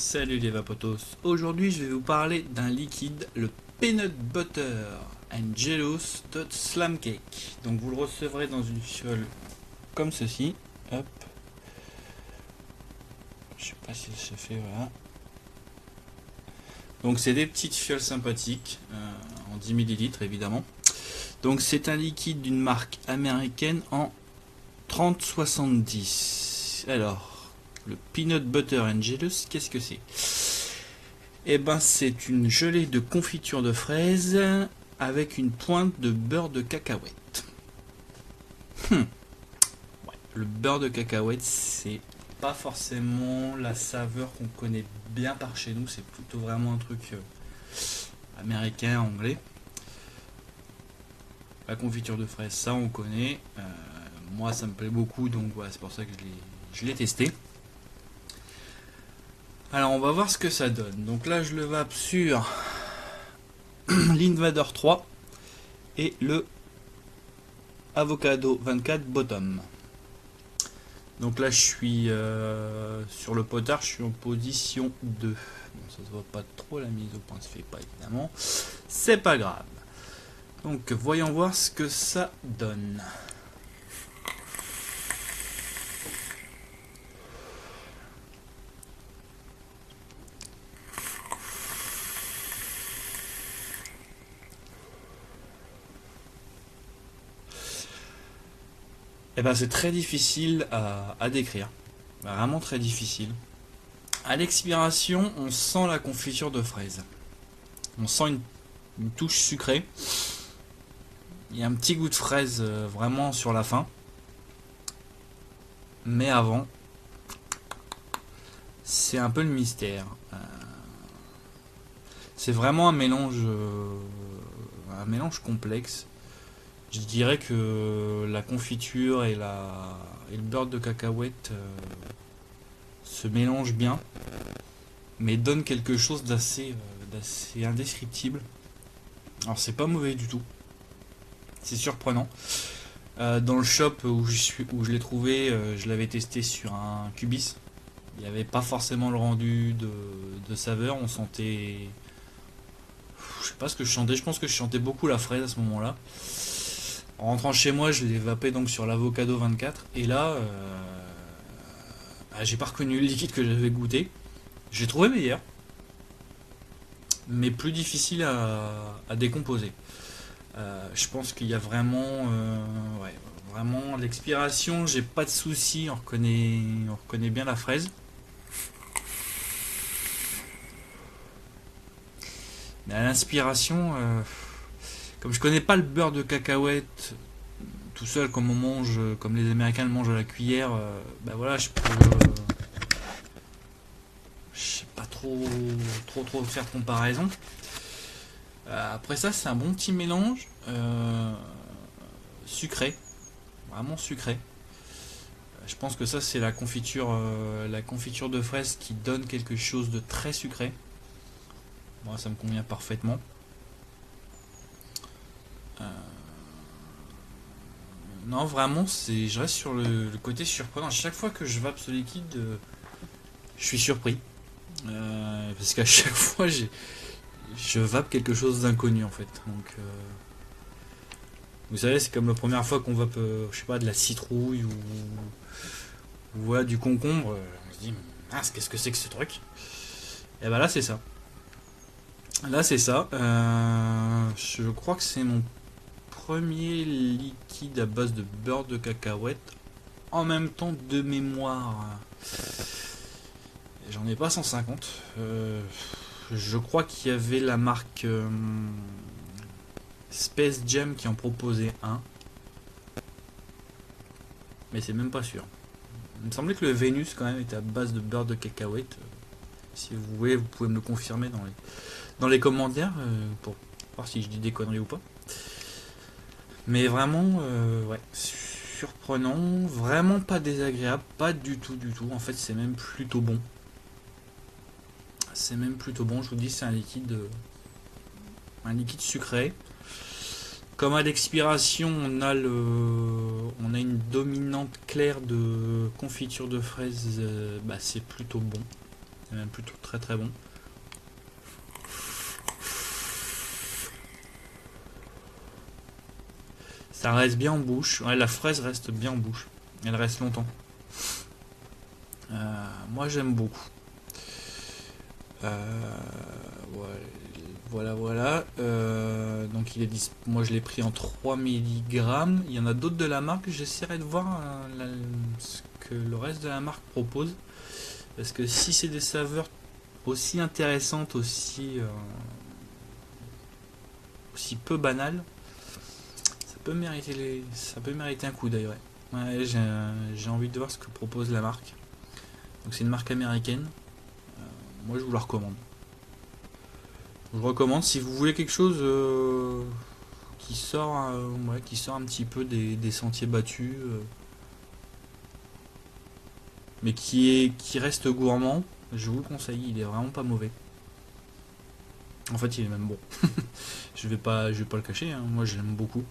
Salut les vapotos, aujourd'hui je vais vous parler d'un liquide, le Peanut Butter Angelus de Slam Cake. Donc vous le recevrez dans une fiole comme ceci, hop, je sais pas si ça se fait, voilà. Donc c'est des petites fioles sympathiques, en 10 millilitres évidemment. Donc c'est un liquide d'une marque américaine en 3070. Alors, le Peanut Butter Angelus, qu'est-ce que c'est? Eh ben, c'est une gelée de confiture de fraises avec une pointe de beurre de cacahuète. Ouais, le beurre de cacahuète, c'est pas forcément la saveur qu'on connaît bien par chez nous, c'est plutôt vraiment un truc américain, anglais. La confiture de fraises, ça on connaît. Moi, ça me plaît beaucoup, donc voilà, c'est pour ça que je l'ai testé. Alors on va voir ce que ça donne. Donc là je le vape sur l'Invader 3 et le Avocado 24 Bottom. Donc là je suis sur le potard, je suis en position 2. Bon, ça se voit pas trop, la mise au point se fait pas évidemment. C'est pas grave. Donc voyons voir ce que ça donne. Eh ben, c'est très difficile à décrire, vraiment très difficile. À l'expiration, on sent la confiture de fraise. On sent une touche sucrée. Il y a un petit goût de fraise vraiment sur la fin. Mais avant, c'est un peu le mystère. C'est vraiment un mélange complexe. Je dirais que la confiture et le beurre de cacahuète se mélangent bien, mais donnent quelque chose d'assez indescriptible. Alors c'est pas mauvais du tout, c'est surprenant. Dans le shop où je l'ai trouvé, je l'avais testé sur un Cubis. Il n'y avait pas forcément le rendu de saveur, on sentait... Je sais pas ce que je sentais, je pense que je sentais beaucoup la fraise à ce moment-là. En rentrant chez moi, je l'ai vapé donc sur l'Avocado 24 et là, j'ai pas reconnu le liquide que j'avais goûté. J'ai trouvé meilleur, mais plus difficile à décomposer. Je pense qu'il y a vraiment, vraiment l'expiration. J'ai pas de souci, on reconnaît bien la fraise. Mais à l'inspiration, comme je connais pas le beurre de cacahuète tout seul comme on mange, comme les Américains le mangent à la cuillère, ben voilà, je sais pas trop faire de comparaison. Après ça, c'est un bon petit mélange sucré, vraiment sucré. Je pense que ça c'est la confiture de fraise qui donne quelque chose de très sucré. Bon, ça me convient parfaitement. Non, vraiment, je reste sur le côté surprenant. À chaque fois que je vape ce liquide, je suis surpris. Parce qu'à chaque fois, je vape quelque chose d'inconnu en fait. Donc, vous savez, c'est comme la première fois qu'on vape, je sais pas, de la citrouille ou voilà, du concombre. On se dit, mince, qu'est-ce que c'est que ce truc? Et ben là, c'est ça. Là, c'est ça. Je crois que c'est mon premier liquide à base de beurre de cacahuète. En même temps, de mémoire, j'en ai pas 150. Je crois qu'il y avait la marque Space Jam qui en proposait un. Mais c'est même pas sûr. Il me semblait que le Vénus quand même était à base de beurre de cacahuète. Si vous voulez, vous pouvez me le confirmer dans les commentaires pour voir si je dis des conneries ou pas. Mais vraiment, ouais, surprenant, vraiment pas désagréable, pas du tout. En fait, c'est même plutôt bon. C'est même plutôt bon, je vous dis, c'est un liquide sucré. Comme à l'expiration, on a une dominante claire de confiture de fraises, c'est plutôt bon. C'est même plutôt très très bon. Ça reste bien en bouche. Ouais, la fraise reste bien en bouche. Elle reste longtemps. Moi j'aime beaucoup. Voilà. Donc il est moi je l'ai pris en 3 milligrammes. Il y en a d'autres de la marque. J'essaierai de voir ce que le reste de la marque propose. Parce que si c'est des saveurs aussi intéressantes, aussi peu banales, ça peut mériter un coup d'œil. Ouais, j'ai envie de voir ce que propose la marque. Donc c'est une marque américaine. Moi je vous la recommande. Je vous recommande si vous voulez quelque chose qui sort un petit peu des sentiers battus, mais qui reste gourmand. Je vous le conseille, il est vraiment pas mauvais. En fait, il est même bon. Je vais pas le cacher, hein. Moi je l'aime beaucoup.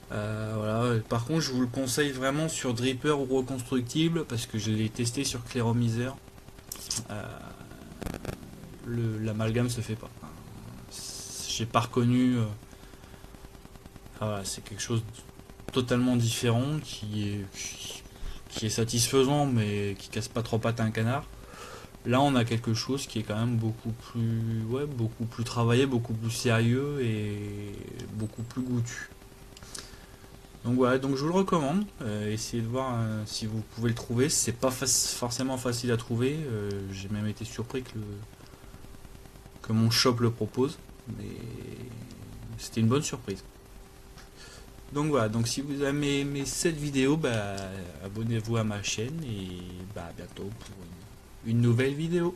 Voilà. Par contre, je vous le conseille vraiment sur Dripper ou Reconstructible parce que je l'ai testé sur Cléromiseur. L'amalgame se fait pas. J'ai pas reconnu. Voilà, c'est quelque chose de totalement différent qui est satisfaisant mais qui casse pas trop pattes à un canard. Là, on a quelque chose qui est quand même beaucoup plus travaillé, beaucoup plus sérieux et beaucoup plus goûtu. Donc voilà, donc je vous le recommande. Essayez de voir si vous pouvez le trouver. C'est pas forcément facile à trouver. J'ai même été surpris que mon shop le propose, mais c'était une bonne surprise. Donc voilà, donc si vous avez aimé cette vidéo, abonnez-vous à ma chaîne et à bientôt pour une nouvelle vidéo.